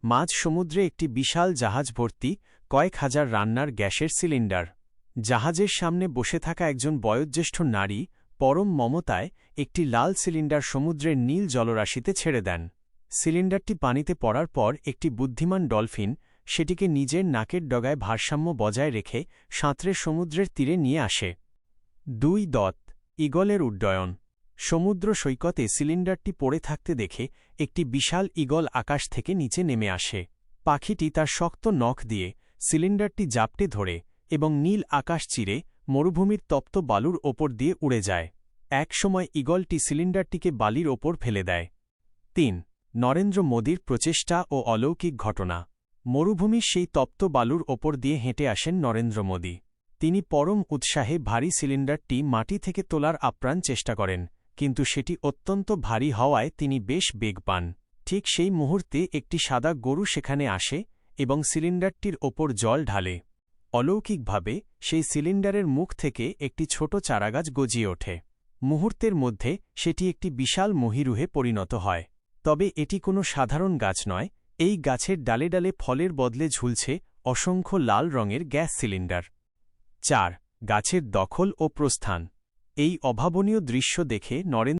মাঝ সমুদ্রে একটি বিশাল জাহাজ ভর্তি কয়েক হাজার রান্নার গ্যাসের সিলিন্ডার। জাহাজের সামনে বসে থাকা একজন বয়োজ্যেষ্ঠ নারী পরম মমতায় একটি লাল সিলিন্ডার সমুদ্রের নীল জলরাশিতে ছেড়ে দেন। সিলিন্ডারটি পানিতে পড়ার পর একটি বুদ্ধিমান ডলফিন সেটিকে নিজের নাকের ডগায় ভারসাম্য বজায় রেখে সাঁতরে সমুদ্রের তীরে নিয়ে আসে। 2. ঈগলের উড্ডয়ন। সমুদ্র সৈকতে সিলিন্ডারটি পড়ে থাকতে দেখে একটি বিশাল ঈগল আকাশ থেকে নিচে নেমে আসে। পাখিটি তার শক্ত নখ দিয়ে সিলিন্ডারটি জাপটে ধরে এবং নীল আকাশ চিরে মরুভূমির তপ্ত বালুর ওপর দিয়ে উড়ে যায়। এক সময় ঈগলটি সিলিন্ডারটিকে বালির ওপর ফেলে দেয়। 3. নরেন্দ্র মোদীর প্রচেষ্টা ও অলৌকিক ঘটনা। মরুভূমির সেই তপ্ত বালুর ওপর দিয়ে হেঁটে আসেন নরেন্দ্র মোদী। তিনি পরম উৎসাহে ভারী সিলিন্ডারটি মাটি থেকে তোলার আপ্রাণ চেষ্টা করেন, কিন্তু সেটি অত্যন্ত ভারী হওয়ায় তিনি বেশ বেগ পান। ঠিক সেই মুহূর্তে একটি সাদা গরু সেখানে আসে এবং সিলিন্ডারটির ওপর জল ঢালে। অলৌকিকভাবে সেই সিলিন্ডারের মুখ থেকে একটি ছোট চারাগাছ গজিয়ে ওঠে। মুহূর্তের মধ্যে সেটি একটি বিশাল মহীরুহে পরিণত হয়। তবে এটি কোনো সাধারণ গাছ নয়, এই গাছের ডালে ডালে ফলের বদলে ঝুলছে অসংখ্য লাল রঙের গ্যাস সিলিন্ডার। 4. গাছের দখল ও প্রস্থান। এই অভাবনীয় দৃশ্য দেখে নরেন্দ্র